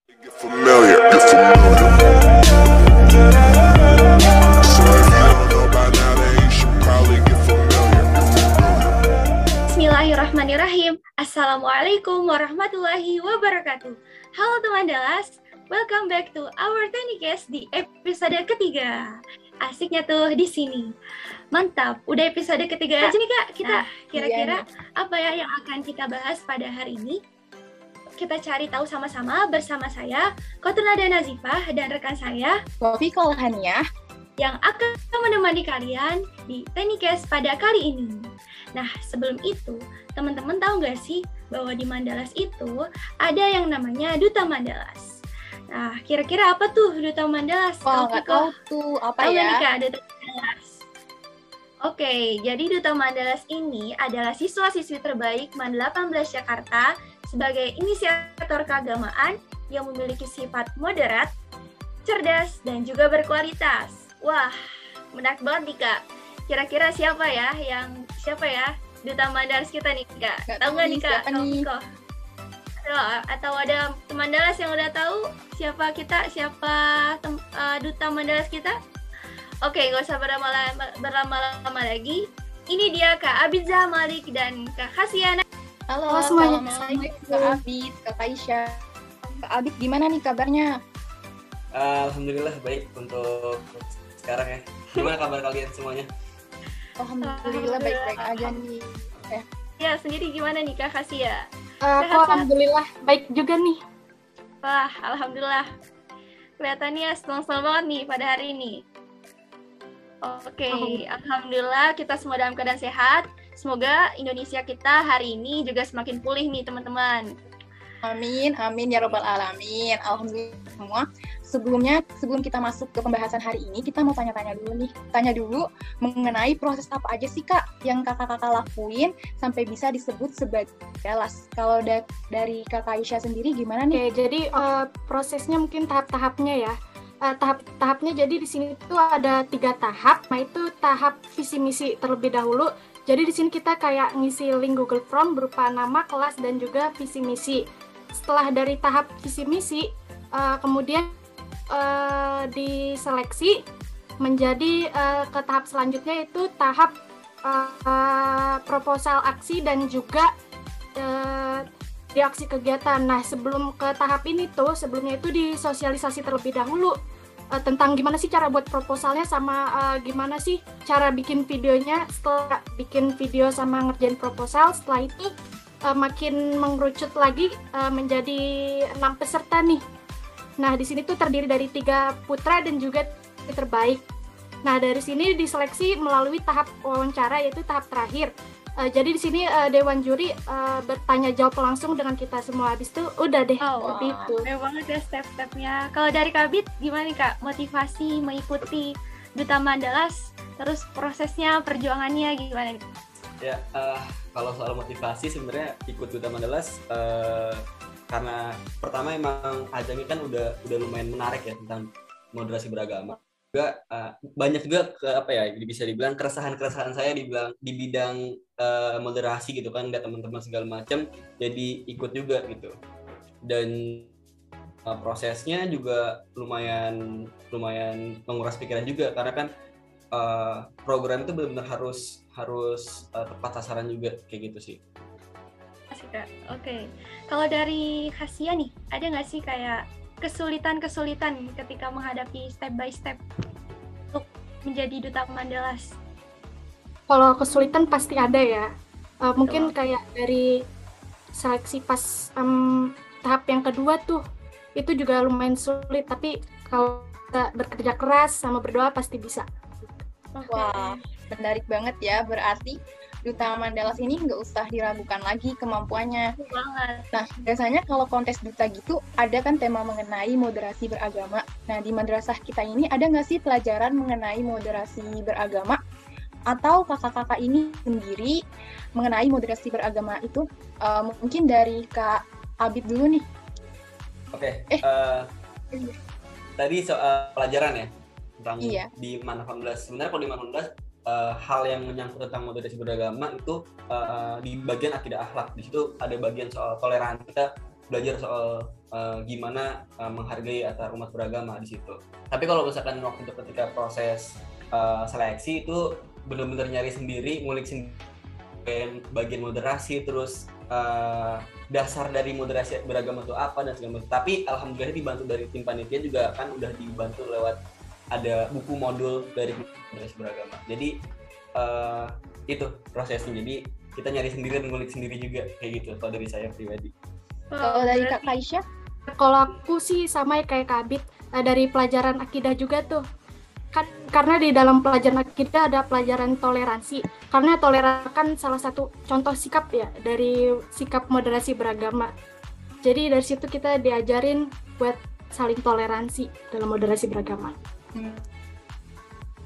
Get familiar, get familiar. So if you don't know by now, then you should probably get familiar. Bismillahirrahmanirrahim. Assalamualaikum warahmatullahi wabarakatuh. Halo teman Dalas, welcome back to our Tenikes di episode ketiga. Asiknya tuh di sini. Mantap, udah episode ketiga aja nih Kak. Kita kira-kira apa ya yang akan kita bahas pada hari ini? Kita cari tahu sama-sama bersama saya, Kotunada Nazifah, dan rekan saya, Wafiqah Haniah, yang akan menemani kalian di Tenikes pada kali ini. Nah, sebelum itu, teman-teman tahu nggak sih bahwa di Mandalas itu ada yang namanya Duta Mandalas. Nah, kira-kira apa tuh Duta Mandalas? Oh, nggak tahu tuh, apa tahu ya? Nih, Kak, Duta Mandalas. Oke, jadi Duta Mandalas ini adalah siswa-siswi terbaik MAN 18 Jakarta sebagai inisiator keagamaan yang memiliki sifat moderat, cerdas, dan juga berkualitas. Wah, menarik banget nih Kak. Kira-kira siapa ya Duta Mandalas kita nih Kak? Tahu nggak nih Kak? Atau ada teman Dalas yang udah tahu siapa Duta Mandalas kita? Oke, gak usah berlama-lama lagi. Ini dia Kak Abizah Malik dan Kak Khasiana. Halo semuanya. Assalamualaikum Kak Abid, Kak Aisyah. Kak Abid gimana nih kabarnya? Alhamdulillah baik untuk sekarang ya. Gimana kabar kalian semuanya? Alhamdulillah baik-baik aja nih. Ya, sendiri gimana nih Kak Khasia? Alhamdulillah baik juga nih. Wah, alhamdulillah. Kelihatannya senang-senang banget nih pada hari ini. Oke, alhamdulillah kita semua dalam keadaan sehat. Semoga Indonesia kita hari ini juga semakin pulih nih teman-teman. Amin, amin ya robbal alamin. Alhamdulillah semua. Sebelum kita masuk ke pembahasan hari ini, kita mau tanya dulu mengenai proses apa aja sih Kak yang kakak-kakak lakuin sampai bisa disebut sebagai Dalas. Kalau dari Kakak Aisyah sendiri gimana nih? Oke, jadi prosesnya mungkin tahap-tahapnya ya. Tahap-tahapnya jadi di sini tuh ada 3 tahap. Nah, itu tahap visi misi terlebih dahulu. Jadi di sini kita kayak ngisi link Google Form berupa nama, kelas, dan juga visi misi. Setelah dari tahap visi misi, kemudian diseleksi menjadi ke tahap selanjutnya, yaitu tahap proposal aksi dan juga di aksi kegiatan. Nah, sebelum ke tahap ini tuh, sebelumnya itu disosialisasi terlebih dahulu tentang gimana sih cara buat proposalnya sama gimana sih cara bikin videonya. Setelah bikin video sama ngerjain proposal, setelah itu makin mengerucut lagi menjadi 6 peserta nih. Nah, di sini tuh terdiri dari 3 putra dan juga terbaik. Nah, dari sini diseleksi melalui tahap wawancara, yaitu tahap terakhir. Jadi di sini Dewan Juri bertanya jawab langsung dengan kita semua. Habis itu udah deh. Seperti itu. Banyak banget ya step-stepnya. Kalau dari Kak Bit, gimana nih Kak motivasi mengikuti Duta Mandalas? Terus prosesnya, perjuangannya gimana nih? Ya, kalau soal motivasi sebenarnya ikut Duta Mandalas karena pertama emang ajangnya kan udah lumayan menarik ya tentang moderasi beragama. Juga banyak juga bisa dibilang keresahan saya di bidang moderasi gitu kan, nggak teman-teman segala macam, jadi ikut juga gitu. Dan prosesnya juga lumayan menguras pikiran juga, karena kan program itu benar-benar harus tepat sasaran juga kayak gitu sih. Asik Kak. Oke. Kalau dari Khasia nih, ada nggak sih kayak kesulitan ketika menghadapi step by step untuk menjadi Duta Mandalas? Kalau kesulitan pasti ada ya. Mungkin kayak dari seleksi pas tahap yang kedua tuh, itu juga lumayan sulit. Tapi kalau kita bekerja keras sama berdoa pasti bisa. Wah, menarik banget ya. Berarti Duta Mandalas ini nggak usah diragukan lagi kemampuannya. Nah, biasanya kalau kontes duta gitu, ada kan tema mengenai moderasi beragama. Nah, di madrasah kita ini ada nggak sih pelajaran mengenai moderasi beragama? Atau kakak-kakak ini sendiri mengenai moderasi beragama itu? Mungkin dari Kak Abid dulu nih. Oke. Tadi soal pelajaran ya? Tentang di MAN 18. Sebenarnya kalau di MAN 18, hal yang menyangkut tentang moderasi beragama itu di bagian akidah akhlak. Di situ ada bagian soal toleransi. Kita belajar soal gimana menghargai antar umat beragama di situ. Tapi kalau misalkan waktu itu ketika proses seleksi itu benar-benar nyari sendiri, ngulik sendiri bagian moderasi, terus dasar dari moderasi beragama itu apa dan segala macam. Tapi alhamdulillah dibantu dari tim panitia juga kan udah dibantu lewat ada buku modul dari moderasi beragama. Jadi itu prosesnya. Jadi kita nyari sendiri dan ngulik sendiri juga kayak gitu kalau dari saya pribadi. Kalau dari Kak Kaisya? Kalau aku sih sama ya kayak Kak Abid, dari pelajaran akidah juga tuh. Kan karena di dalam pelajaran akidah ada pelajaran toleransi. Karena toleransi kan salah satu contoh sikap ya dari sikap moderasi beragama. Jadi dari situ kita diajarin buat saling toleransi dalam moderasi beragama.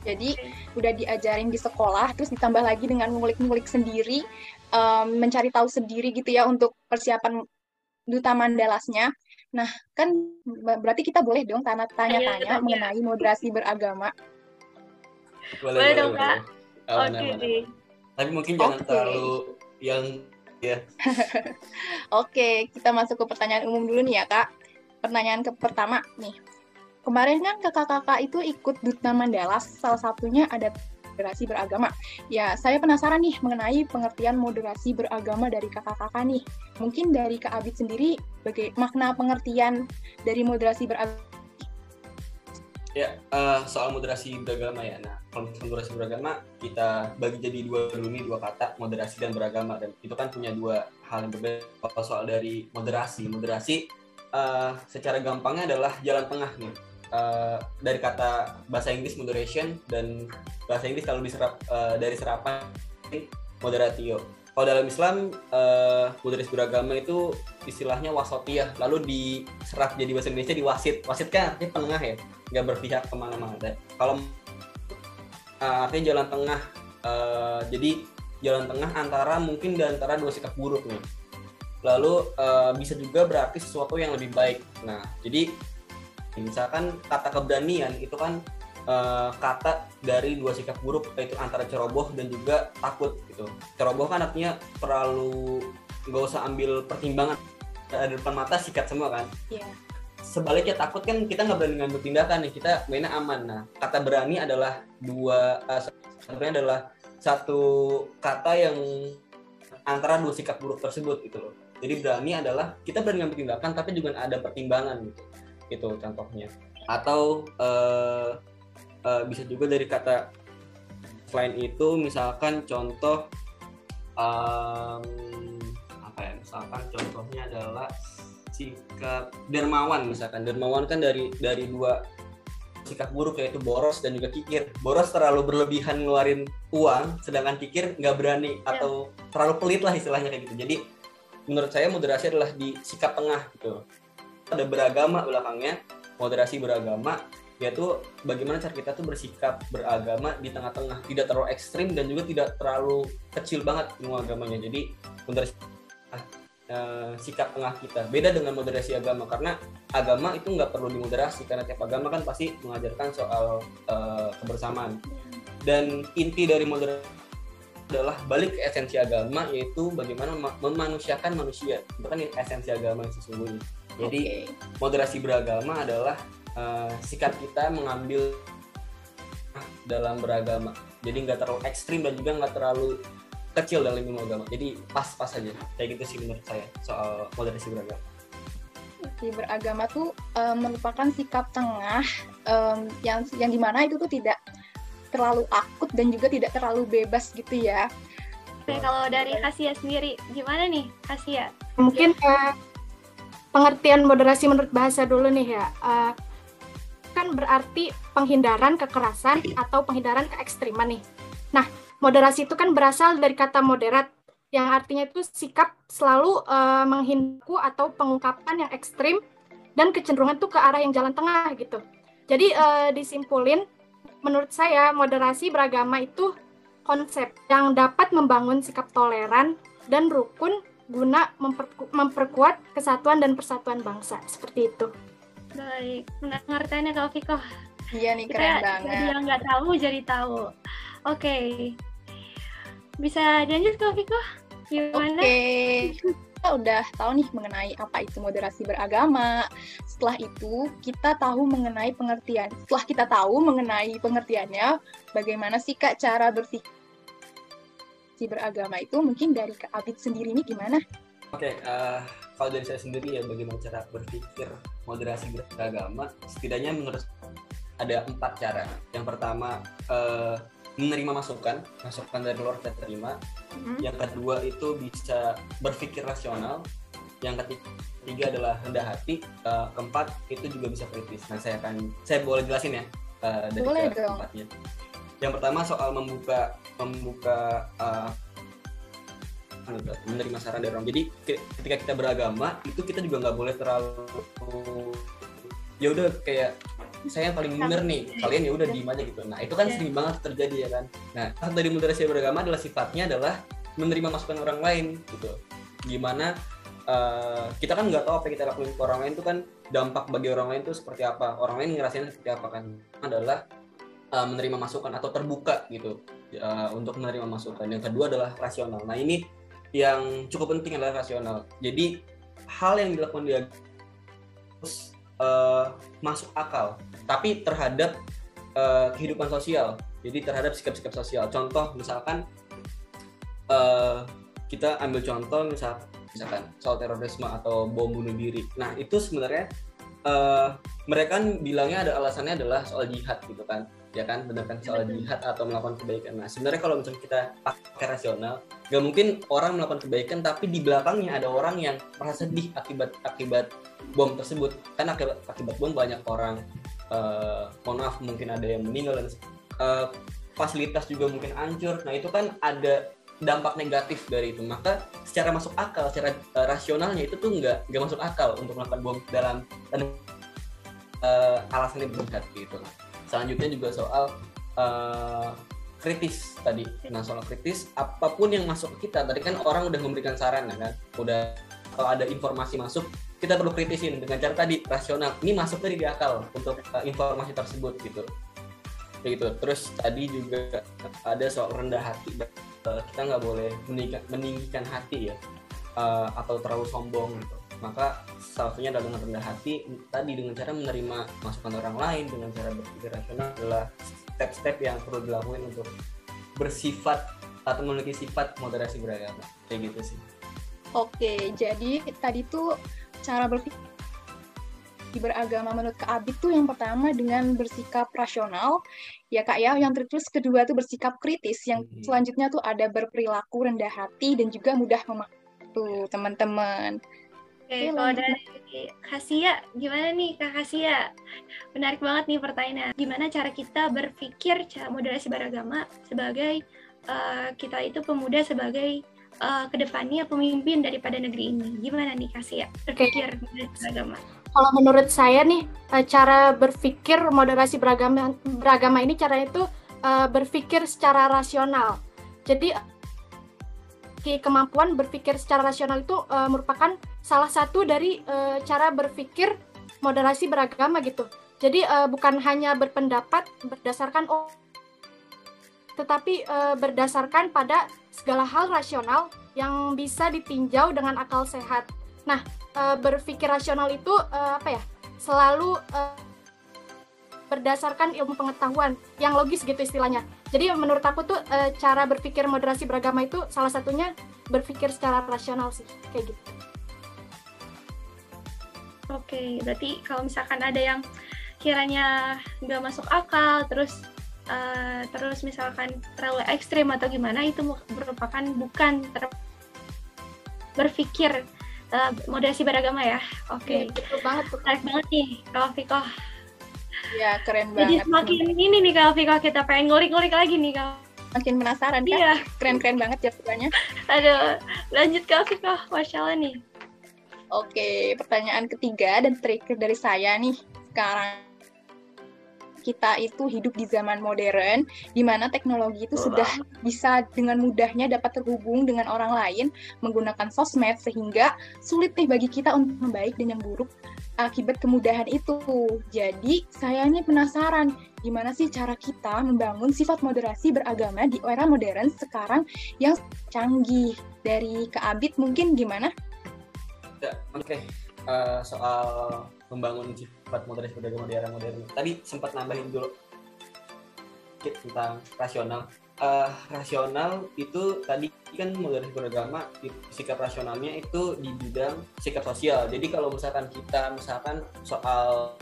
Jadi udah diajarin di sekolah, terus ditambah lagi dengan ngulik-ngulik sendiri, mencari tahu sendiri gitu ya untuk persiapan Duta Mandalasnya. Nah, kan berarti kita boleh dong tanya-tanya mengenai moderasi beragama. Boleh dong, Kak. Oke. Tapi mungkin jangan terlalu yang ya. Oke, kita masuk ke pertanyaan umum dulu nih ya, Kak. Pertanyaan pertama nih. Kemarin kan kakak-kakak itu ikut Duta Mandalas, salah satunya ada moderasi beragama. Ya, saya penasaran nih mengenai pengertian moderasi beragama dari kakak-kakak nih. Mungkin dari Kak Abid sendiri, makna pengertian dari moderasi beragama? Ya, soal moderasi beragama ya. Nah, kalau moderasi beragama kita bagi jadi dua kata, moderasi dan beragama. Dan itu kan punya dua hal yang berbeda. Kalau soal dari moderasi secara gampangnya adalah jalan tengah nih. Dari kata bahasa Inggris moderation, dan bahasa Inggris kalau diserap dari serapan moderatio. Kalau dalam Islam moderasi beragama itu istilahnya wasatiyah, lalu diserap jadi bahasa Indonesia di wasit. Wasit kan artinya penengah ya, nggak berpihak kemana-mana. Kalau artinya jalan tengah, jadi jalan tengah mungkin di antara dua sikap buruk nih. Lalu bisa juga berarti sesuatu yang lebih baik. Nah, jadi misalkan kata keberanian itu kan kata dari dua sikap buruk, yaitu antara ceroboh dan juga takut gitu. Ceroboh kan artinya terlalu nggak usah ambil pertimbangan, ada depan mata sikat semua kan. Yeah. Sebaliknya takut kan kita nggak berani ngambil tindakan nih, kita mainnya aman. Nah, kata berani adalah sebenarnya adalah satu kata yang antara dua sikap buruk tersebut gitu loh. Jadi berani adalah kita berani ngambil tindakan tapi juga ada pertimbangan gitu. Itu contohnya. Atau bisa juga dari kata selain itu, misalkan contoh misalkan contohnya adalah sikap dermawan. Misalkan dermawan kan dari dua sikap buruk, yaitu boros dan juga kikir. Boros terlalu berlebihan ngeluarin uang, sedangkan kikir nggak berani atau terlalu pelit lah istilahnya kayak gitu. Jadi menurut saya moderasi adalah di sikap tengah gitu. Ada beragama belakangnya, moderasi beragama, yaitu bagaimana cara kita tuh bersikap beragama di tengah-tengah, tidak terlalu ekstrim dan juga tidak terlalu kecil banget ilmu agamanya. Jadi moderasi sikap tengah kita beda dengan moderasi agama, karena agama itu nggak perlu dimoderasi karena tiap agama kan pasti mengajarkan soal kebersamaan. Dan inti dari moderasi adalah balik ke esensi agama, yaitu bagaimana memanusiakan manusia. Itu kan esensi agama yang sesungguhnya. Jadi moderasi beragama adalah sikap kita mengambil dalam beragama. Jadi nggak terlalu ekstrim dan juga nggak terlalu kecil dalam ilmu agama. Jadi pas-pas aja. Kayak gitu sih menurut saya soal moderasi beragama. Oke, beragama tuh merupakan sikap tengah yang dimana itu tuh tidak terlalu akut dan juga tidak terlalu bebas gitu ya. Oke, kalau dari Kasia sendiri, gimana nih Kasia? Mungkin pengertian moderasi menurut bahasa dulu nih ya. Kan berarti penghindaran kekerasan atau penghindaran keekstriman nih. Nah, moderasi itu kan berasal dari kata moderat, yang artinya itu sikap selalu menghindarku atau pengungkapan yang ekstrim dan kecenderungan tuh ke arah yang jalan tengah gitu. Jadi disimpulin, menurut saya moderasi beragama itu konsep yang dapat membangun sikap toleran dan rukun guna memperkuat kesatuan dan persatuan bangsa. Seperti itu. Baik, pengertiannya Kak Fiko. Iya nih, keren banget. Kita yang nggak tahu jadi tahu. Oke. Bisa dilanjut Kak Fiko? Gimana? Oke. udah tahu nih mengenai apa itu moderasi beragama. Setelah itu kita tahu mengenai pengertian. Setelah kita tahu mengenai pengertiannya, bagaimana sih Kak cara berpikir beragama itu? Mungkin dari Kak Abid sendiri nih gimana? Oke, kalau dari saya sendiri ya bagaimana cara berpikir moderasi beragama, setidaknya menurut ada 4 cara. Yang pertama menerima masukan dari luar kita terima. Yang kedua itu bisa berpikir rasional. Yang ketiga adalah rendah hati. Keempat itu juga bisa kritis. Nah, saya boleh jelasin ya dari keempatnya. Yang pertama soal membuka menerima saran dari orang. Jadi ketika kita beragama itu kita juga nggak boleh terlalu ya udah kayak saya yang paling benar nih, kalian ya udah diem aja gitu. Nah itu kan sering banget terjadi ya kan. Nah dari moderasi beragama adalah sifatnya adalah menerima masukan orang lain gitu. Gimana kita kan nggak tahu apa yang kita lakuin ke orang lain itu kan dampak bagi orang lain itu seperti apa, orang lain ngerasain seperti apa kan. Adalah menerima masukan atau terbuka gitu untuk menerima masukan. Yang kedua adalah rasional. Nah ini yang cukup penting adalah rasional. Jadi hal yang dilakukan dia harus masuk akal, tapi terhadap kehidupan sosial. Jadi terhadap sikap-sikap sosial. Contoh misalkan kita ambil contoh misalkan soal terorisme atau bom bunuh diri. Nah itu sebenarnya mereka kan bilangnya ada alasannya adalah soal jihad gitu kan, ya kan, benar kan, soal jihad atau melakukan kebaikan. Nah sebenarnya kalau misalnya kita pakai rasional, nggak mungkin orang melakukan kebaikan tapi di belakangnya ada orang yang merasa sedih akibat bom tersebut. Kan akibat bom banyak orang, mohon maaf mungkin ada yang meninggal dan fasilitas juga mungkin hancur. Nah itu kan ada dampak negatif dari itu. Maka secara masuk akal, secara rasionalnya itu tuh nggak masuk akal untuk melakukan bom dalam alasannya berjihad gitu. Selanjutnya juga soal kritis tadi. Nah soal kritis, apapun yang masuk ke kita, tadi kan orang udah memberikan saran kan, udah kalau ada informasi masuk kita perlu kritisin dengan cara tadi rasional. Ini masuk dari akal untuk informasi tersebut gitu. Begitu. Terus tadi juga ada soal rendah hati. Kita nggak boleh meninggikan hati ya, atau terlalu sombong gitu. Maka salah satunya adalah dengan rendah hati tadi, dengan cara menerima masukan orang lain, dengan cara berpikir rasional adalah step-step yang perlu dilakukan untuk bersifat atau memiliki sifat moderasi beragama. Kayak gitu sih. Oke, jadi tadi tuh cara berpikir beragama menurut Kak Abid tuh yang pertama dengan bersikap rasional ya Kak ya, yang terus kedua tuh bersikap kritis, yang selanjutnya tuh ada berperilaku rendah hati dan juga mudah memaafkan tuh teman-teman. Oke, kalau dari Kasia, gimana nih Kak Kasia? Menarik banget nih pertanyaan. Gimana cara kita berpikir cara moderasi beragama sebagai kita itu pemuda, sebagai kedepannya pemimpin daripada negeri ini? Gimana nih Kasia berpikir moderasi beragama? Kalau menurut saya nih, cara berpikir moderasi beragama ini caranya itu berpikir secara rasional. Jadi kemampuan berpikir secara rasional itu merupakan salah satu dari cara berpikir moderasi beragama gitu. Jadi bukan hanya berpendapat berdasarkan tetapi berdasarkan pada segala hal rasional yang bisa ditinjau dengan akal sehat. Nah, berpikir rasional itu selalu berdasarkan ilmu pengetahuan yang logis gitu istilahnya. Jadi menurut aku tuh cara berpikir moderasi beragama itu salah satunya berpikir secara rasional sih, kayak gitu. Oke, berarti kalau misalkan ada yang kiranya nggak masuk akal, terus misalkan terlalu ekstrim atau gimana, itu merupakan bukan berpikir moderasi beragama ya. Oke. Betul banget. Menarik banget nih, Kak Fikoh. Ya, keren banget. Jadi semakin ini nih Kak Fikoh, kita pengen ngulik-ngulik lagi nih Kak. Makin penasaran kan? Iya. Keren-keren banget jawabannya. Aduh, lanjut Kak Fikoh, Masya Allah nih. Oke, pertanyaan ketiga dan terakhir dari saya nih. Sekarang kita itu hidup di zaman modern, di mana teknologi itu sudah bisa dengan mudahnya dapat terhubung dengan orang lain menggunakan sosmed, sehingga sulit nih bagi kita untuk membaik dan yang buruk akibat kemudahan itu. Jadi saya ini penasaran, gimana sih cara kita membangun sifat moderasi beragama di era modern sekarang yang canggih? Dari Kak Abid mungkin gimana? Ya, oke. Soal membangun sifat moderasi beragama di era modern. Tadi sempat nambahin dulu sedikit tentang rasional. Rasional itu tadi kan moderasi beragama, sikap rasionalnya itu di bidang sikap sosial. Jadi kalau misalkan kita soal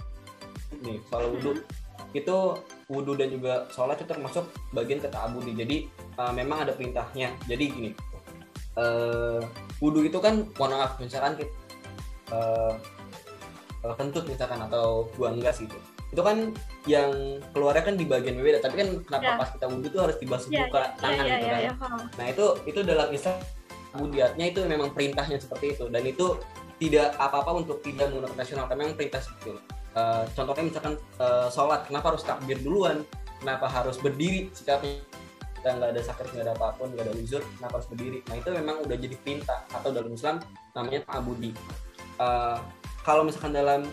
wudhu, itu wudhu dan juga sholat itu termasuk bagian ta'abudi. Jadi memang ada perintahnya. Jadi gini, wudhu itu kan, mohon maaf, misalkan kita kentut misalkan atau buang gas gitu, itu kan yang keluarnya kan di bagian berbeda, tapi kan kenapa pas kita wudhu tuh harus dibasuh muka, tangan gitu kan. Nah itu dalam Islam budiatnya itu memang perintahnya seperti itu, dan itu tidak apa-apa untuk tidak menggunakan rasional, karena memang perintah seperti itu. Contohnya misalkan sholat, kenapa harus takbir duluan, kenapa harus berdiri sikapnya, kita nggak ada sakit, nggak ada apapun, nggak ada uzur, kenapa harus berdiri. Nah itu memang udah jadi perintah, atau dalam Islam namanya ta'abudi. Kalau misalkan dalam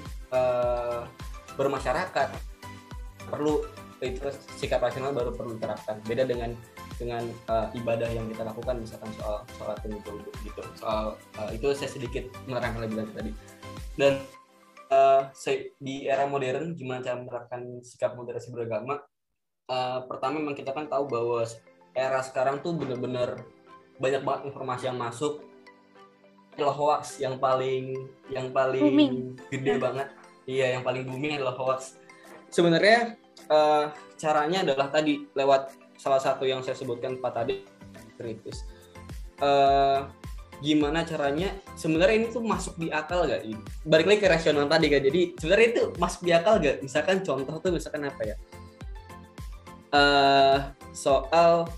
bermasyarakat perlu itu sikap rasional baru perlu diterapkan. Beda dengan ibadah yang kita lakukan, misalkan soal sholat dan gitu. Soal itu saya sedikit menerangkan lebih lanjut tadi. Dan di era modern gimana cara menerapkan sikap moderasi beragama? Pertama memang kita kan tahu bahwa era sekarang tuh benar-benar banyak banget informasi yang masuk. Hoax yang paling gede banget. Iya, yang paling booming adalah hoax. Sebenarnya caranya adalah tadi lewat salah satu yang saya sebutkan Pak tadi, kritis. Gimana caranya? Sebenarnya ini tuh masuk di akal gak? Balik lagi ke rasional tadi kan. Jadi sebenarnya itu masuk di akal gak? Misalkan contoh tuh misalkan apa ya? Soal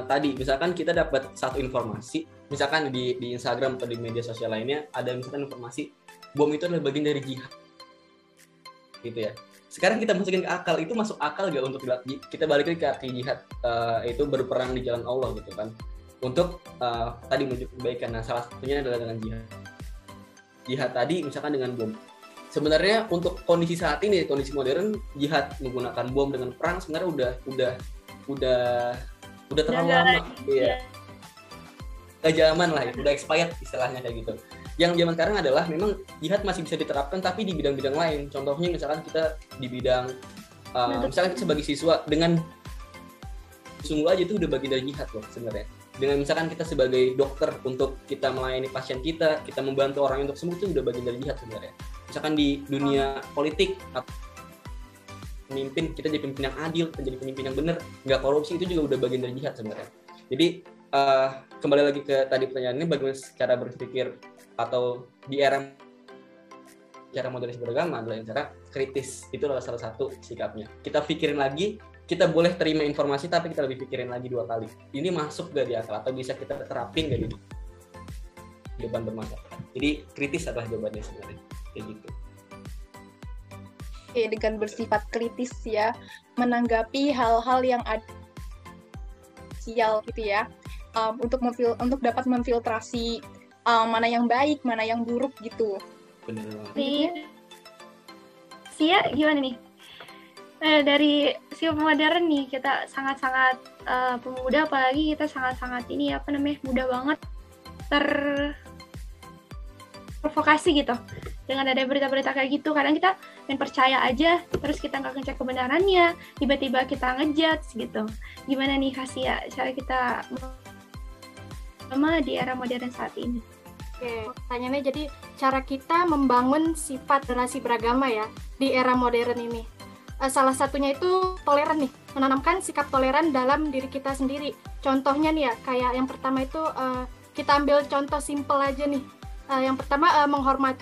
tadi misalkan kita dapat satu informasi, misalkan di Instagram atau di media sosial lainnya ada misalkan informasi bom itu adalah bagian dari jihad gitu ya. Sekarang kita masukin ke akal, itu masuk akal gak untuk kita balik lagi ke arti jihad, itu berperang di jalan Allah gitu kan, untuk tadi menuju kebaikan. Nah salah satunya adalah dengan jihad tadi misalkan dengan bom. Sebenarnya untuk kondisi saat ini, kondisi modern, jihad menggunakan bom dengan perang sebenarnya udah terlalu lama. Iya. Gak zaman lah, udah expired istilahnya kayak gitu. Yang zaman sekarang adalah memang jihad masih bisa diterapkan tapi di bidang-bidang lain. Contohnya misalkan kita di bidang misalkan kita sebagai siswa, dengan sungguh aja itu udah bagian dari jihad loh sebenarnya. Dengan misalkan kita sebagai dokter, untuk kita melayani pasien kita membantu orang untuk sembuh, itu udah bagian dari jihad sebenarnya. Misalkan di dunia politik, pemimpin, kita jadi pemimpin yang adil, menjadi pemimpin yang benar, nggak korupsi, itu juga udah bagian dari jihad sebenarnya. Jadi kembali lagi ke tadi pertanyaannya, bagaimana cara berpikir atau di era moderasi beragama adalah cara kritis. Itu adalah salah satu sikapnya. Kita pikirin lagi, kita boleh terima informasi tapi kita lebih pikirin lagi 2 kali. Ini masuk gak di akal atau bisa kita terapin gak di depan bermasyarakat. Jadi kritis adalah jawabannya sebenarnya. Kayak gitu. Oke, dengan bersifat kritis ya, menanggapi hal-hal yang ada sosial gitu ya. Untuk dapat memfiltrasi mana yang baik, mana yang buruk gitu. Benar. Sia gimana nih? Dari sikap modern nih, kita sangat-sangat pemuda, apalagi kita sangat-sangat mudah banget terprovokasi gitu dengan ada berita-berita kayak gitu. Kadang kita main percaya aja, terus kita nggak ngecek kebenarannya, tiba-tiba kita ngejudge gitu. Gimana nih Kasia, cara kita di era modern saat ini? Oke, pertanyaannya jadi cara kita membangun sifat moderasi beragama ya di era modern ini. Salah satunya itu toleran nih, menanamkan sikap toleran dalam diri kita sendiri. Contohnya nih ya, kayak yang pertama itu kita ambil contoh simpel aja nih. Yang pertama menghormati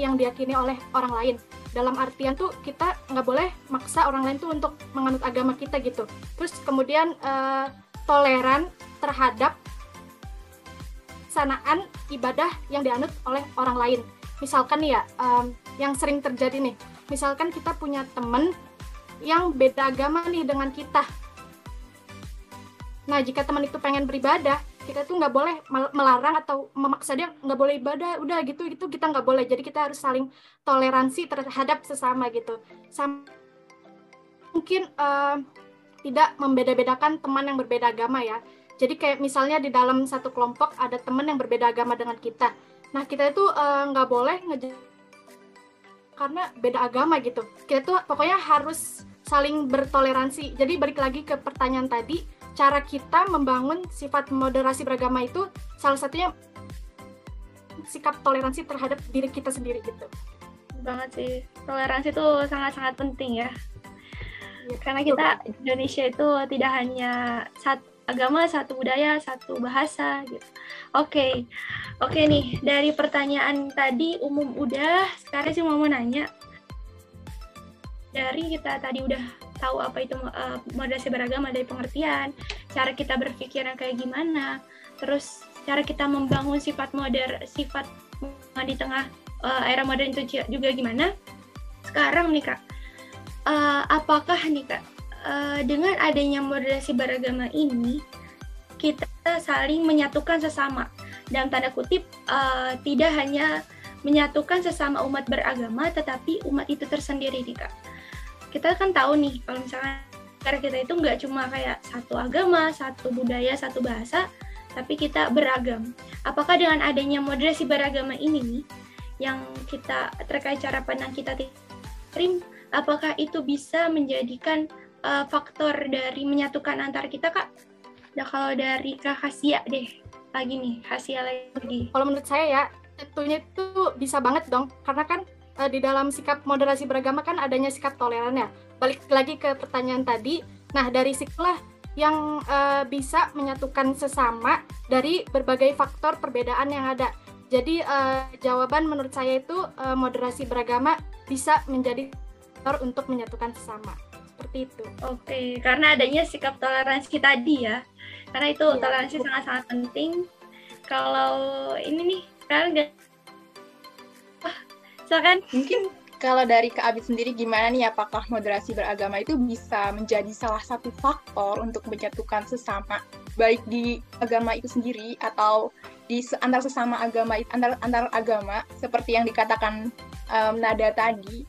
yang diyakini oleh orang lain. Dalam artian tuh kita nggak boleh maksa orang lain tuh untuk menganut agama kita gitu. Terus kemudian toleran terhadap pelaksanaan ibadah yang dianut oleh orang lain. Misalkan nih ya, yang sering terjadi nih, misalkan kita punya teman yang beda agama nih dengan kita. Nah, jika teman itu pengen beribadah, kita tuh nggak boleh melarang atau memaksa dia nggak boleh ibadah, udah gitu kita nggak boleh. Jadi kita harus saling toleransi terhadap sesama gitu. Mungkin tidak membeda-bedakan teman yang berbeda agama ya. Jadi kayak misalnya di dalam satu kelompok ada teman yang berbeda agama dengan kita. Nah, kita itu nggak boleh karena beda agama gitu. Kita tuh pokoknya harus saling bertoleransi. Jadi balik lagi ke pertanyaan tadi, cara kita membangun sifat moderasi beragama itu salah satunya sikap toleransi terhadap diri kita sendiri gitu. Banget sih. Toleransi itu sangat-sangat penting ya. Karena kita Indonesia itu tidak hanya satu agama, satu budaya, satu bahasa gitu. Oke nih, dari pertanyaan tadi umum udah, sekarang sih mau nanya. Dari kita tadi udah tahu apa itu moderasi beragama dari pengertian, cara kita berpikir yang kayak gimana, terus cara kita membangun sifat di tengah era modern itu juga gimana. Sekarang nih Kak, apakah nih Kak, dengan adanya moderasi beragama ini, kita saling menyatukan sesama. Dalam tanda kutip, tidak hanya menyatukan sesama umat beragama, tetapi umat itu tersendiri nih Kak. Kita kan tahu nih, kalau misalnya karena kita itu nggak cuma kayak satu agama, satu budaya, satu bahasa, tapi kita beragam. Apakah dengan adanya moderasi beragama ini nih, yang kita terkait cara pandang kita apakah itu bisa menjadikan faktor dari menyatukan antar kita Kak? Nah kalau dari Kak Hasia deh, Hasia lagi. Kalau menurut saya ya, tentunya itu bisa banget dong, karena kan di dalam sikap moderasi beragama kan adanya sikap toleran ya. Balik lagi ke pertanyaan tadi, nah dari situlah yang bisa menyatukan sesama dari berbagai faktor perbedaan yang ada. Jadi jawaban menurut saya itu moderasi beragama bisa menjadi faktor untuk menyatukan sesama. Seperti itu. Oke, karena adanya sikap toleransi tadi ya. Karena itu toleransi sangat-sangat penting. Kalau ini nih, sekarang silakan. Mungkin kalau dari Kak Abid sendiri gimana nih, apakah moderasi beragama itu bisa menjadi salah satu faktor untuk menyatukan sesama, baik di agama itu sendiri atau di antar sesama agama, antar agama, seperti yang dikatakan Nada tadi?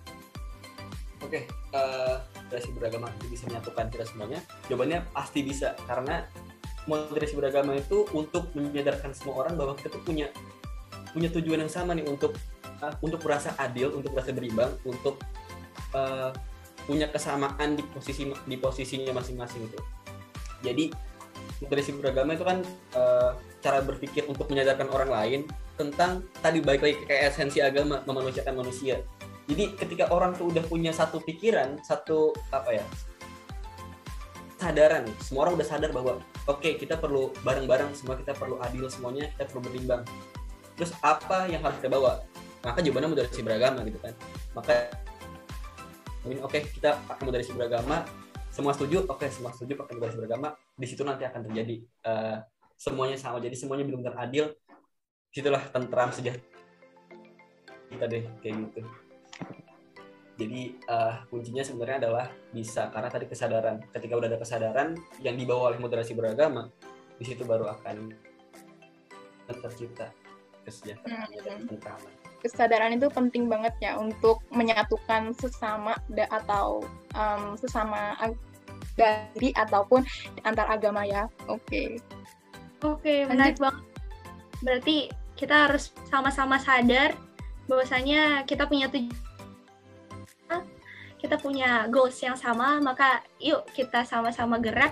Oke, moderasi beragama itu bisa menyatukan kita semuanya? Jawabannya pasti bisa, karena moderasi beragama itu untuk menyadarkan semua orang bahwa kita tuh punya tujuan yang sama nih, untuk merasa adil, untuk merasa berimbang, untuk punya kesamaan di posisinya masing-masing itu. Jadi moderasi beragama itu kan cara berpikir untuk menyadarkan orang lain tentang tadi balik lagi ke esensi agama, memanusiakan manusia. Jadi ketika orang tuh udah punya satu pikiran, satu kesadaran, semua orang udah sadar bahwa oke, kita perlu bareng-bareng, semua kita perlu adil, semuanya kita perlu berimbang. Terus apa yang harus kita bawa? Maka jawabannya moderasi beragama gitu kan. Maka kita pakai moderasi beragama, semua setuju, semua setuju pakai moderasi beragama, di situ nanti akan terjadi semuanya sama, jadi semuanya benar-benar adil. Disitulah tentram sejahtera kita deh, kayak gitu. Jadi kuncinya sebenarnya adalah bisa, karena tadi kesadaran. Ketika udah ada kesadaran yang dibawa oleh moderasi beragama, di situ baru akan tercipta kesejahteraan dan ketentraman. Kesadaran itu penting banget ya untuk menyatukan sesama atau sesama dari ataupun antar agama ya. Oke, menarik banget. Berarti kita harus sama-sama sadar bahwasanya kita punya kita punya goals yang sama, maka yuk kita sama-sama gerak.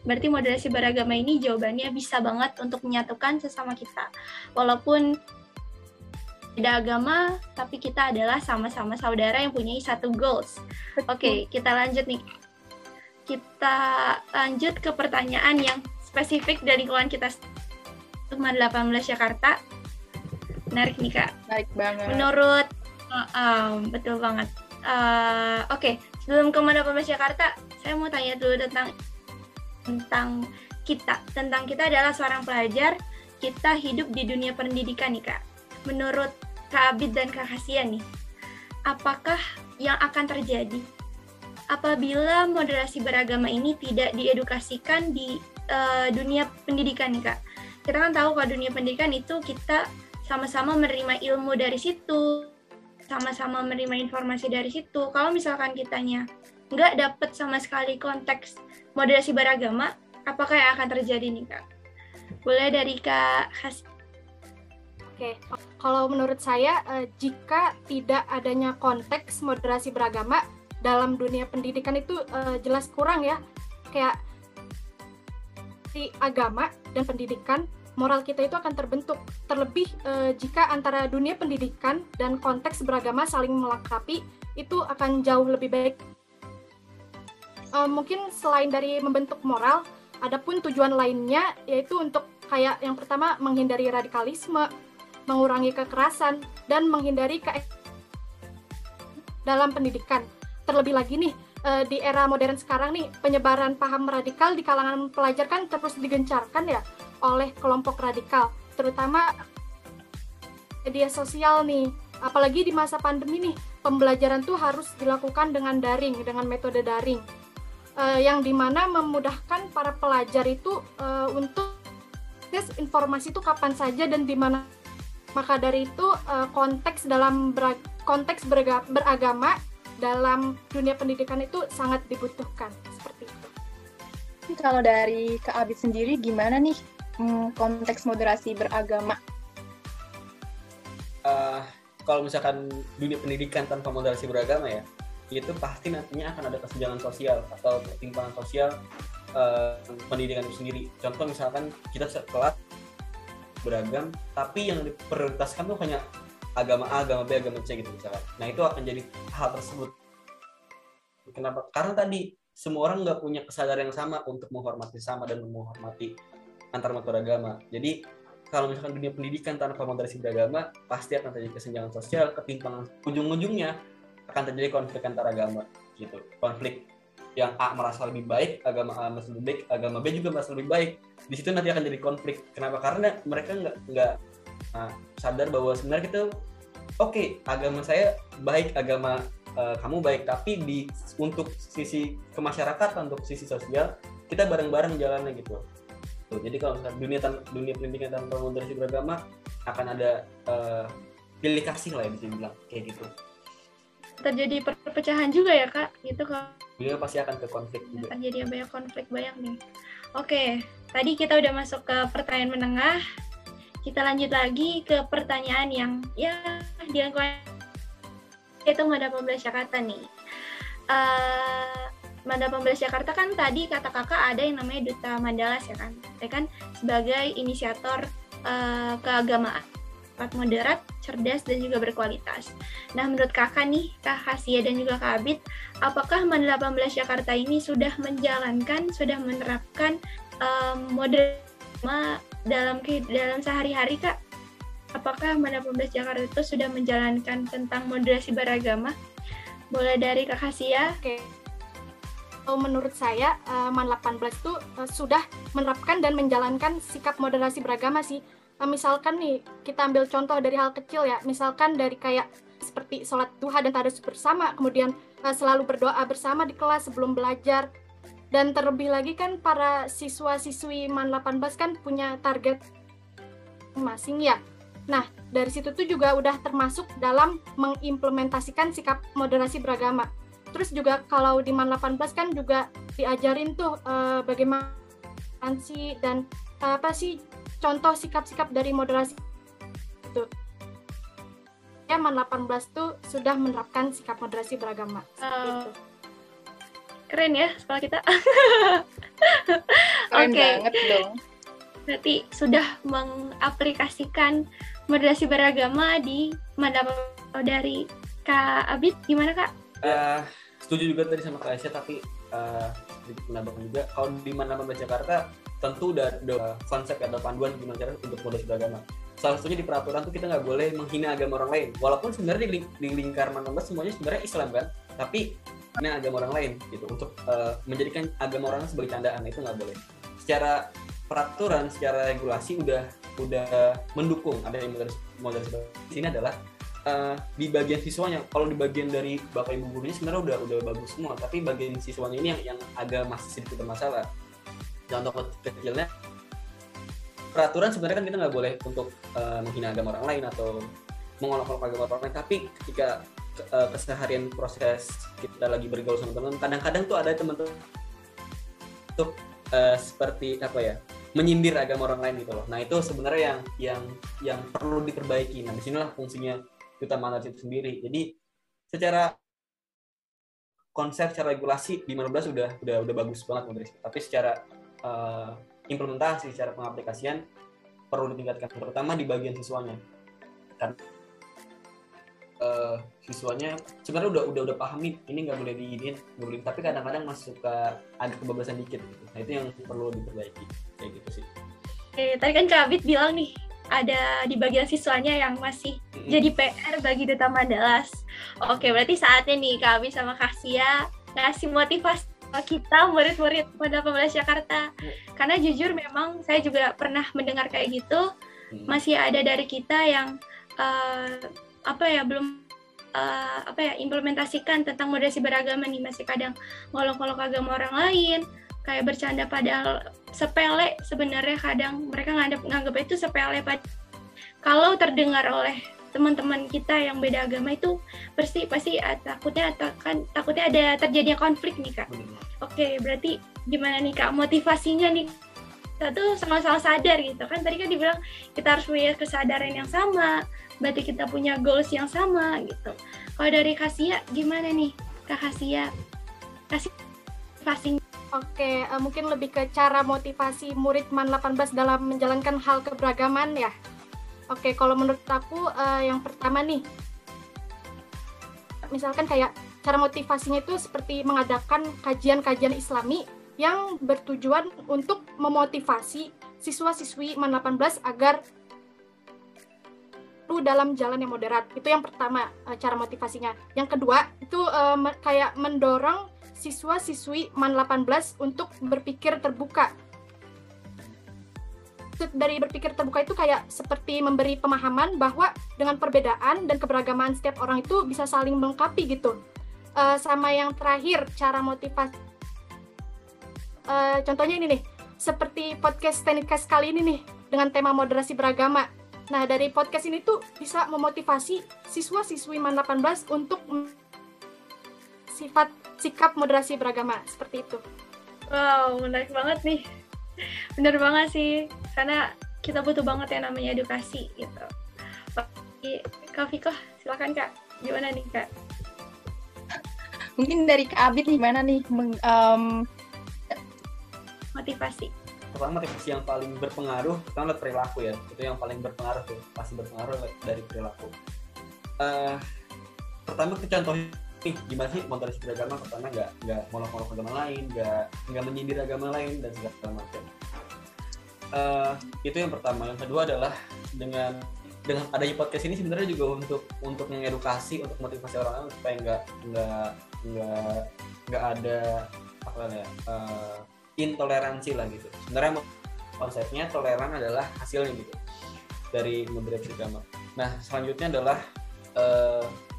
Berarti moderasi beragama ini jawabannya bisa banget untuk menyatukan sesama kita. Walaupun beda agama, tapi kita adalah sama-sama saudara yang punya satu goals. Oke, kita lanjut nih. Kita lanjut ke pertanyaan yang spesifik dari kawan kita 18 Jakarta. Menarik nih Kak. Menarik banget. Menurut betul banget. Oke, sebelum ke 18 Jakarta, saya mau tanya dulu tentang kita. Tentang kita adalah seorang pelajar, kita hidup di dunia pendidikan nih Kak. Menurut Kak Abid dan Kak Hasia nih, apakah yang akan terjadi apabila moderasi beragama ini tidak diedukasikan di dunia pendidikan nih Kak? Kita kan tahu kalau dunia pendidikan itu kita sama-sama menerima ilmu dari situ, sama-sama menerima informasi dari situ. Kalau misalkan kitanya nggak dapet sama sekali konteks moderasi beragama, apakah yang akan terjadi nih Kak? Boleh dari Kak Has. Oke, kalau menurut saya jika tidak adanya konteks moderasi beragama dalam dunia pendidikan itu jelas kurang ya. Kayak di agama dan pendidikan, moral kita itu akan terbentuk. Terlebih jika antara dunia pendidikan dan konteks beragama saling melengkapi, itu akan jauh lebih baik. Mungkin selain dari membentuk moral, adapun tujuan lainnya yaitu untuk kayak yang pertama menghindari radikalisme, mengurangi kekerasan, dan menghindari dalam pendidikan. Terlebih lagi nih, di era modern sekarang nih, penyebaran paham radikal di kalangan pelajar kan terus digencarkan ya oleh kelompok radikal, terutama media sosial nih. Apalagi di masa pandemi nih, pembelajaran tuh harus dilakukan dengan daring, dengan metode daring, yang dimana memudahkan para pelajar itu untuk akses informasi itu kapan saja dan di mana. Maka dari itu konteks beragama dalam dunia pendidikan itu sangat dibutuhkan, seperti itu. Kalau dari Kak Abid sendiri gimana nih konteks moderasi beragama? Kalau misalkan dunia pendidikan tanpa moderasi beragama ya, itu pasti nantinya akan ada kesenjangan sosial atau ketimpangan sosial pendidikan itu sendiri. Contoh misalkan kita sekelas beragam, tapi yang diprioritaskan tuh hanya agama A, agama B, agama C gitu misalkan. Nah itu akan jadi hal tersebut. Kenapa? Karena tadi semua orang nggak punya kesadaran yang sama untuk menghormati sama dan menghormati antar agama. Jadi kalau misalkan dunia pendidikan tanpa moderasi beragama, pasti akan terjadi kesenjangan sosial, ketimpangan. Ujung-ujungnya akan terjadi konflik antar agama gitu. Konflik yang A merasa lebih baik, agama A merasa lebih baik, agama B juga merasa lebih baik. Di situ nanti akan jadi konflik. Kenapa? Karena mereka nggak sadar bahwa sebenarnya kita oke, agama saya baik, agama kamu baik, tapi untuk sisi kemasyarakatan, untuk sisi sosial kita bareng-bareng jalannya gitu. Jadi kalau misalnya dunia pendidikan tanpa moderasi beragama akan ada pilih kasih lah ya bisa dibilang kayak gitu. Terjadi perpecahan juga ya Kak, gitu kan? Dia pasti akan ke konflik juga. Akan jadi banyak konflik, banyak nih. Oke, tadi kita udah masuk ke pertanyaan menengah. Kita lanjut lagi ke pertanyaan yang ya dilengkapi itu Mada Pembelas Jakarta nih. Mada Pembelas Jakarta kan tadi kata kakak ada yang namanya Duta Mandalas ya kan? Saya kan sebagai inisiator keagamaan moderat, cerdas, dan juga berkualitas. Nah, menurut kakak nih, Kak Hasia dan juga Kak Abid, apakah Mada 18 Jakarta ini sudah menerapkan model dalam sehari-hari, Kak? Apakah Mada 18 Jakarta itu sudah menjalankan tentang moderasi beragama? Boleh dari Kak Hasia? Oke. Menurut saya, MAN 18 itu sudah menerapkan dan menjalankan sikap moderasi beragama sih. Misalkan nih, kita ambil contoh dari hal kecil ya, misalkan dari kayak seperti sholat duha dan tadarus bersama, kemudian selalu berdoa bersama di kelas sebelum belajar, dan terlebih lagi kan para siswa-siswi MAN 18 kan punya target masing ya. Nah, dari situ tuh juga udah termasuk dalam mengimplementasikan sikap moderasi beragama. Terus juga kalau di MAN 18 kan juga diajarin tuh bagaimana sih dan apa sih contoh sikap-sikap dari moderasi itu. Ya, MAN 18 tuh sudah menerapkan sikap moderasi beragama. Gitu. Keren ya sekolah kita. Keren banget dong. Berarti sudah mengaplikasikan moderasi beragama di MAN 18 dari Kak Abid. Gimana Kak? Setuju juga tadi sama Kak Aisyah, tapi sedikit menambahkan juga kalau di MAN 18 Jakarta tentu udah konsep atau panduan gimana cara untuk moderasi beragama. Salah satunya di peraturan tuh kita nggak boleh menghina agama orang lain. Walaupun sebenarnya di lingkar MAN 18 semuanya sebenarnya Islam kan, tapi menghina agama orang lain gitu untuk menjadikan agama orang sebagai candaan itu nggak boleh. Secara peraturan, secara regulasi udah mendukung ada yang moderasi beragama. Di sini adalah di bagian siswanya. Kalau di bagian dari bapak ibu gurunya sebenarnya udah bagus semua, tapi bagian siswanya ini yang agak masih sedikit bermasalah. Contoh kecilnya, peraturan sebenarnya kan kita nggak boleh untuk menghina agama orang lain atau mengolok-olok agama orang lain, tapi ketika keseharian proses kita lagi bergaul sama teman, kadang-kadang tuh ada teman-teman untuk seperti apa ya, menyindir agama orang lain gitu loh. Nah itu sebenarnya yang perlu diperbaiki. Nah disinilah fungsinya Duta Mandalas itu sendiri. Jadi secara konsep, secara regulasi di 15 udah bagus banget Madris. Tapi secara implementasi, secara pengaplikasian perlu ditingkatkan, terutama di bagian siswanya. Karena siswanya sebenarnya udah paham nih, ini nggak boleh diinin, tapi kadang-kadang masih suka ada kebablasan dikit gitu. Nah itu yang perlu diperbaiki kayak gitu sih. Oke, tadi kan Kak Abid bilang nih ada di bagian siswanya yang masih jadi PR bagi Duta Mandalas. Oke, berarti saatnya nih Kak Abid sama Kak Sia ngasih motivasi kita murid-murid Pondok 18 Jakarta. Karena jujur memang saya juga pernah mendengar kayak gitu. Masih ada dari kita yang belum implementasikan tentang moderasi beragama nih, masih kadang ngolok-ngolok agama orang lain, kayak bercanda padahal sepele, sebenarnya kadang mereka nganggap itu sepele. Kalau terdengar oleh teman-teman kita yang beda agama itu pasti takutnya ada terjadinya konflik nih Kak. Oke, berarti gimana nih Kak motivasinya nih? Kita tuh sama-sama sadar gitu kan, tadi kan dibilang kita harus punya kesadaran yang sama, berarti kita punya goals yang sama gitu. Kalau dari Kak Sia gimana nih Kak Sia? Kasih motivasinya. Oke, mungkin lebih ke cara motivasi murid MAN 18 dalam menjalankan hal keberagaman ya. Oke, kalau menurut aku yang pertama nih, misalkan kayak cara motivasinya itu seperti mengadakan kajian-kajian Islami yang bertujuan untuk memotivasi siswa-siswi MAN 18 agar dalam jalan yang moderat. Itu yang pertama, cara motivasinya. Yang kedua, itu kayak mendorong siswa-siswi MAN 18 untuk berpikir terbuka. Dari berpikir terbuka itu kayak seperti memberi pemahaman bahwa dengan perbedaan dan keberagaman setiap orang itu bisa saling melengkapi gitu. Sama yang terakhir, cara motivasi. Contohnya ini nih, seperti podcast Tenikes kali ini nih, dengan tema moderasi beragama. Nah, dari podcast ini tuh bisa memotivasi siswa-siswi MAN 18 untuk sikap moderasi beragama, seperti itu. Wow, menarik banget nih. Bener banget sih, karena kita butuh banget yang namanya edukasi gitu. Kak Viko, silakan Kak. Gimana nih Kak? Mungkin dari Kak Abid nih, gimana nih motivasi? Pertama motivasi yang paling berpengaruh, pertama lihat perilaku ya. Itu yang paling berpengaruh tuh, pasti berpengaruh dari perilaku. Pertama contohnya nih, gimana sih moderasi beragama? Pertama nggak ngolok-ngolok agama lain, nggak menyindir agama lain dan segala macam. Itu yang pertama. Yang kedua adalah dengan adanya podcast ini sebenarnya juga untuk mengedukasi, untuk motivasi orang supaya nggak ada intoleransi lah gitu. Sebenarnya konsepnya toleran adalah hasilnya gitu dari moderasi beragama. Nah selanjutnya adalah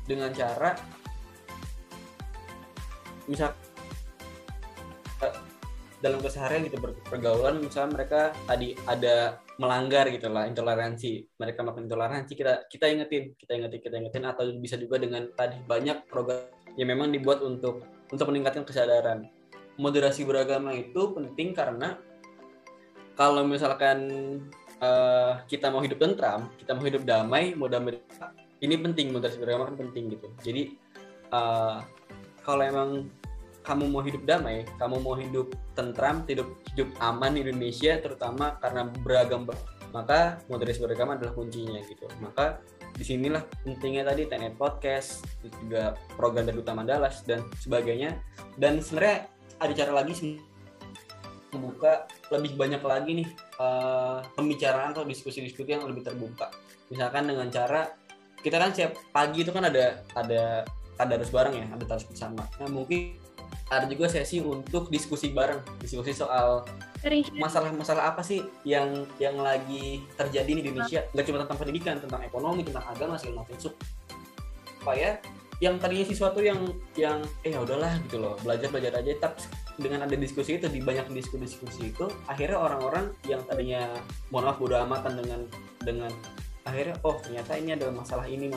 dengan cara misal dalam keseharian gitu pergaulan, misalnya mereka tadi ada melanggar gitu lah intoleransi, mereka melakukan intoleransi, kita ingetin, atau bisa juga dengan tadi banyak program yang memang dibuat untuk meningkatkan kesadaran. Moderasi beragama itu penting karena kalau misalkan kita mau hidup tentram, kita mau hidup damai, ini penting, moderasi beragama kan penting gitu. Jadi kalau emang kamu mau hidup damai, kamu mau hidup tentram, hidup aman di Indonesia, terutama karena beragam, maka moderasi beragama adalah kuncinya gitu. Maka disinilah pentingnya tadi TNE Podcast, juga program dari Duta Mandalas dan sebagainya. Dan sebenarnya ada cara lagi membuka lebih banyak lagi nih pembicaraan atau diskusi-diskusi yang lebih terbuka. Misalkan dengan cara kita kan setiap pagi itu kan ada tadarus bareng ya, ada tadarus bersama. Nah mungkin ada juga sesi untuk diskusi bareng, diskusi soal masalah-masalah apa sih yang lagi terjadi di Indonesia, nggak cuma tentang pendidikan, tentang ekonomi, tentang agama segala macam, supaya yang tadinya sesuatu yang ya udahlah gitu loh, belajar aja, tapi dengan ada diskusi itu, di banyak diskusi itu, akhirnya orang-orang yang tadinya mohon maaf bodo amatan dengan akhirnya ternyata ini ada masalah ini,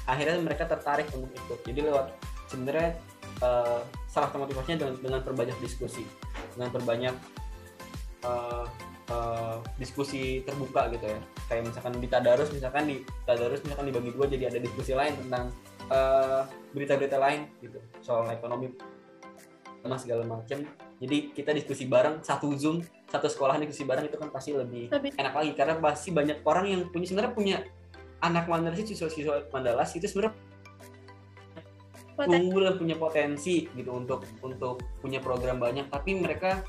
akhirnya mereka tertarik untuk ikut. Jadi lewat sebenarnya salah satu motivasinya dengan perbanyak diskusi, dengan perbanyak diskusi terbuka gitu ya. Kayak misalkan di tadarus misalkan dibagi dua, jadi ada diskusi lain tentang berita-berita lain gitu soal ekonomi segala macam. Jadi kita diskusi bareng, satu Zoom, satu sekolahan diskusi bareng, itu kan pasti lebih enak lagi, karena pasti banyak orang yang sebenarnya punya anak Mandalas, siswa-siswa Mandalas itu sebenarnya unggul dan punya potensi gitu untuk punya program banyak, tapi mereka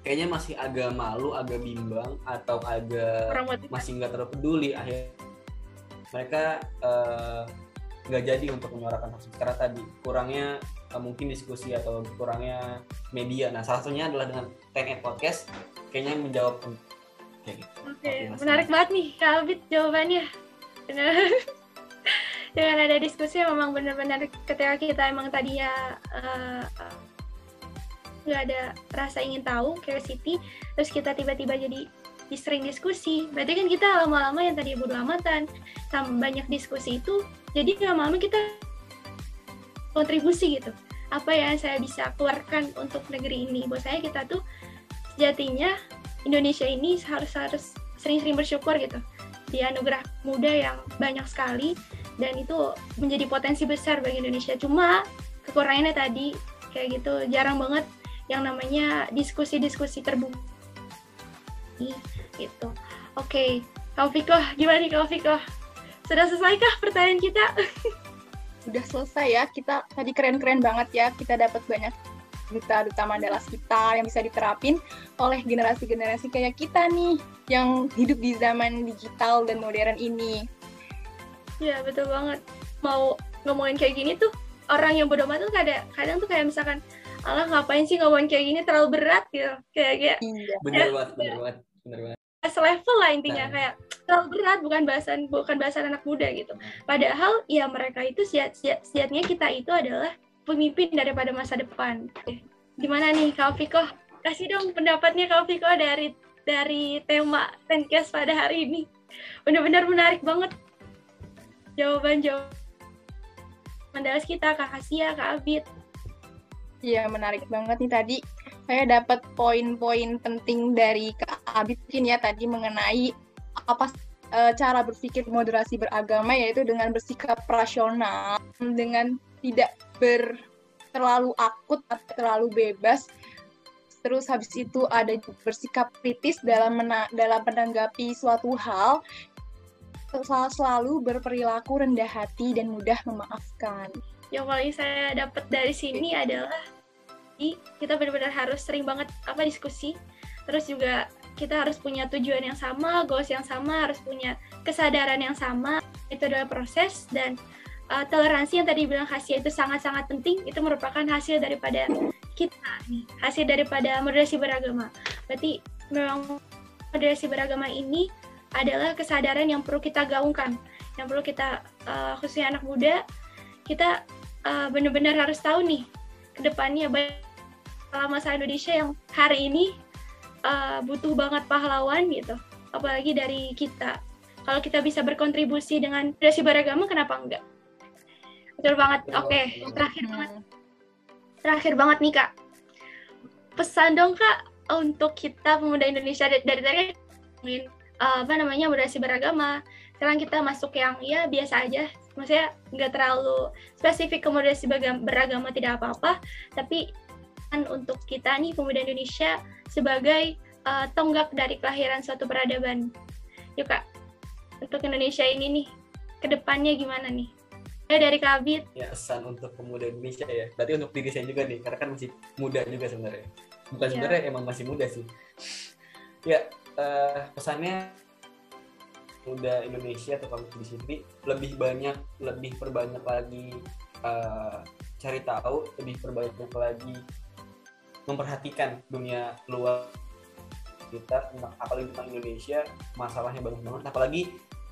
kayaknya masih agak malu, agak bimbang, atau agak masih nggak terlalu peduli. Akhirnya mereka nggak jadi untuk menyuarakan hak karena tadi kurangnya mungkin diskusi atau kurangnya media. Nah, salah satunya adalah dengan 10 Podcast kayaknya menjawab kayak gitu. Oke, menarik banget nih Kak Abid jawabannya. Dengan ada diskusi memang benar-benar ketika kita emang tadinya nggak ada rasa ingin tahu curiosity, terus kita tiba-tiba jadi sering diskusi, berarti kan kita lama-lama yang tadi bodo amatan sama banyak diskusi itu, jadi lama-lama kita kontribusi gitu, apa yang saya bisa keluarkan untuk negeri ini. Buat saya kita tuh sejatinya Indonesia ini harus sering-sering bersyukur gitu, dianugerah muda yang banyak sekali, dan itu menjadi potensi besar bagi Indonesia. Cuma kekurangannya tadi kayak gitu, jarang banget yang namanya diskusi-diskusi terbuka gitu. Oke, Kak Fikoh, gimana nih Kak Fikoh? Sudah selesaikah pertanyaan kita? Sudah selesai ya, kita tadi keren-keren banget ya, kita dapat banyak duta Mandalas kita yang bisa diterapin oleh generasi-generasi kayak kita nih yang hidup di zaman digital dan modern ini. Ya betul banget. Mau ngomongin kayak gini tuh orang yang bodo amat tuh kadang tuh kayak misalkan, alah ngapain sih ngomongin kayak gini, terlalu berat gitu. Kayak iya. Bener banget. Selevel lah intinya, kayak terlalu berat, bukan bahasan anak muda gitu. Padahal ya mereka itu sejatinya kita itu adalah pemimpin daripada masa depan. Gimana nih Kak Fikoh? Kasih dong pendapatnya Kak Fikoh dari tema Tencast pada hari ini. Benar-benar menarik banget jawaban Mandalas kita, Kak Hasia, Kak Abid. Iya, menarik banget nih tadi. Saya dapat poin-poin penting dari Kak Abid mungkin ya tadi mengenai apa cara berpikir moderasi beragama, yaitu dengan bersikap rasional, dengan tidak terlalu akut atau terlalu bebas. Terus habis itu ada bersikap kritis dalam menanggapi suatu hal, selalu berperilaku rendah hati dan mudah memaafkan. Yang paling saya dapat dari sini adalah kita benar-benar harus sering banget diskusi, terus juga kita harus punya tujuan yang sama, goals yang sama, harus punya kesadaran yang sama. Itu adalah proses, dan toleransi yang tadi bilang Hasia itu sangat-sangat penting. Itu merupakan hasil daripada kita nih, hasil daripada moderasi beragama. Berarti memang moderasi beragama ini adalah kesadaran yang perlu kita gaungkan, yang perlu kita khususnya anak muda, kita benar-benar harus tahu nih ke depannya masalah Indonesia yang hari ini butuh banget pahlawan gitu, apalagi dari kita. Kalau kita bisa berkontribusi dengan moderasi beragama, kenapa enggak? Betul banget. Oke, terakhir banget nih Kak, pesan dong Kak untuk kita pemuda Indonesia dari tadi moderasi beragama. Sekarang kita masuk yang ya biasa aja, maksudnya nggak terlalu spesifik ke moderasi beragama, tidak apa-apa, tapi kan untuk kita nih pemuda Indonesia sebagai tonggak dari kelahiran suatu peradaban. Yuk Kak, untuk Indonesia ini nih kedepannya gimana nih? Dari Kak Abid. Ya, pesan untuk pemuda Indonesia ya, berarti untuk diri saya juga nih, karena kan masih muda juga sebenarnya. Bukan sebenarnya, emang masih muda sih. Ya, pesannya muda Indonesia atau kalau di sini lebih perbanyak lagi cari tahu, lebih perbanyak lagi memperhatikan dunia luar kita, apalagi tentang Indonesia. Masalahnya banyak banget, apalagi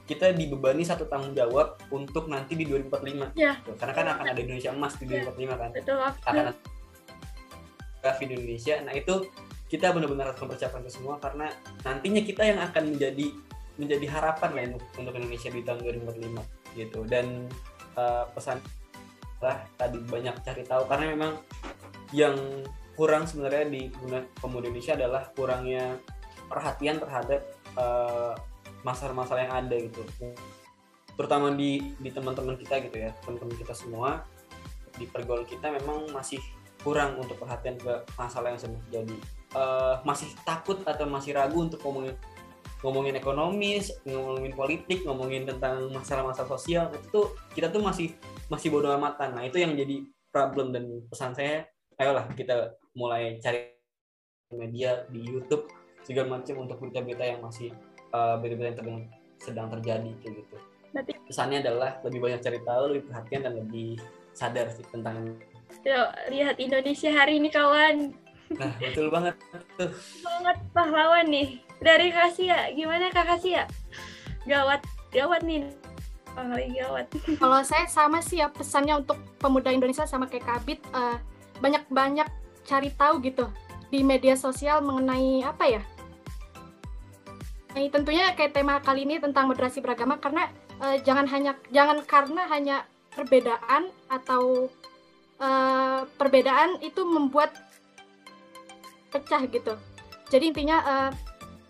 kita dibebani satu tanggung jawab untuk nanti di 2045 ya. Karena kan akan ada Indonesia emas di 2045 kan. Betul. Akan ada di Indonesia. Nah itu kita benar-benar harus mempersiapkan itu semua, karena nantinya kita yang akan menjadi harapan lah untuk Indonesia di tahun 2045 gitu. Dan pesan tadi banyak cari tahu, karena memang yang kurang sebenarnya di pemuda Indonesia adalah kurangnya perhatian terhadap masalah-masalah yang ada gitu, terutama di teman-teman kita gitu ya, teman-teman kita semua di pergaulan kita memang masih kurang untuk perhatian ke masalah yang sedang terjadi. Masih takut atau masih ragu untuk ngomongin ekonomis, ngomongin politik, ngomongin tentang masalah-masalah sosial. Itu tuh kita tuh masih bodo amatan. Nah, itu yang jadi problem, dan pesan saya, ayolah kita mulai cari media di YouTube segala macam untuk berita-berita yang masih berita-berita yang sedang terjadi kayak gitu. Pesannya adalah lebih banyak cari tahu, lebih perhatian, dan lebih sadar sih tentang. Yuk, lihat Indonesia hari ini, kawan. Nah, betul banget tuh. Banget pahlawan nih. Dari Kasia, gimana Kak Kasia? Gawat nih. Paling gawat. Kalau saya sama sih ya, pesannya untuk pemuda Indonesia sama kayak Kabit, banyak-banyak cari tahu gitu di media sosial mengenai apa ya? Nah, tentunya kayak tema kali ini tentang moderasi beragama, karena jangan karena hanya perbedaan atau perbedaan itu membuat pecah gitu. Jadi intinya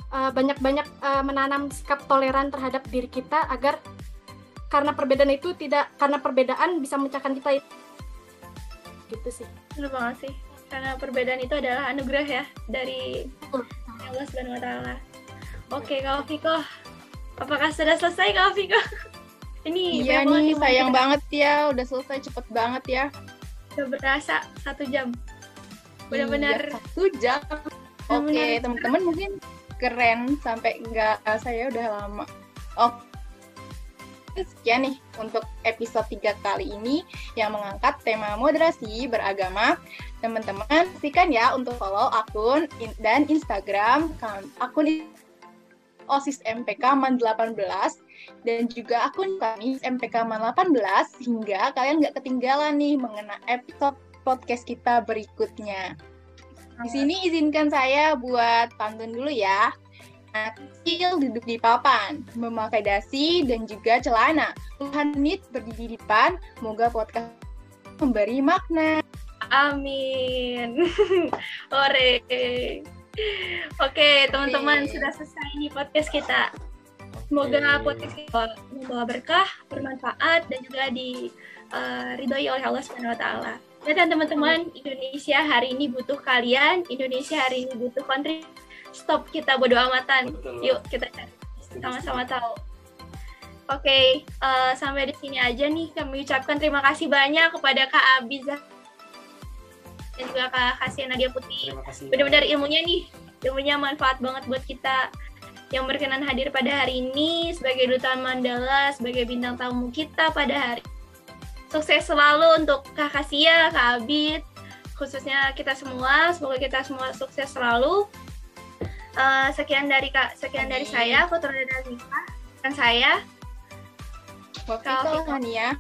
banyak-banyak menanam sikap toleran terhadap diri kita, agar karena perbedaan bisa memecahkan kita, gitu sih. Betul banget sih, karena perbedaan itu adalah anugerah ya dari Allah Subhanahu wa Ta'ala. Oke, Kak Viko, apakah sudah selesai Kak Viko? Ini iya nih, sayang banget ya, udah selesai cepet banget ya. Udah berasa 1 jam. Benar-benar 1 jam. Oke, teman-teman mungkin keren sampai nggak saya udah lama. Sekian nih untuk episode 3 kali ini yang mengangkat tema moderasi beragama. Teman-teman pastikan ya untuk follow akun dan Instagram akun OSIS MPK Man 18 dan juga akun kami MPK Man 18, sehingga kalian nggak ketinggalan nih mengenai episode podcast kita berikutnya. Di sini izinkan saya buat pantun dulu ya. Anak kecil duduk di papan, memakai dasi dan juga celana. Puluhan menit berdiri di depan, semoga podcast memberi makna. Amin. Ore. Oke, teman-teman, sudah selesai nih podcast kita. Semoga podcast kita membawa berkah, bermanfaat, dan juga diridhoi oleh Allah Subhanahu wa Ta'ala. Dan teman-teman, Indonesia hari ini butuh kalian, Indonesia hari ini butuh kontribusi. Stop kita bodo amatan. Betul. Yuk kita sama-sama tahu. Oke, sampai di sini aja nih. Kami ucapkan terima kasih banyak kepada Kak Abiza dan juga Kak Kasia Nadia Putih. Benar-benar ilmunya manfaat banget buat kita yang berkenan hadir pada hari ini sebagai Duta Mandala, sebagai bintang tamu kita pada hari. Sukses selalu untuk Kak Kasia, Kak Abid, khususnya kita semua. Semoga kita semua sukses selalu. Sekian dari saya, Putra dan Nisa, dan saya. Hania.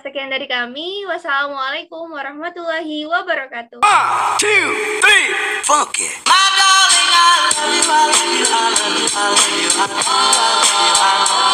Sekian dari kami. Wassalamualaikum warahmatullahi wabarakatuh. 1, 2, 3, funk it. My darling, I love you, I love you, I love you, I love you, I love you, I love you.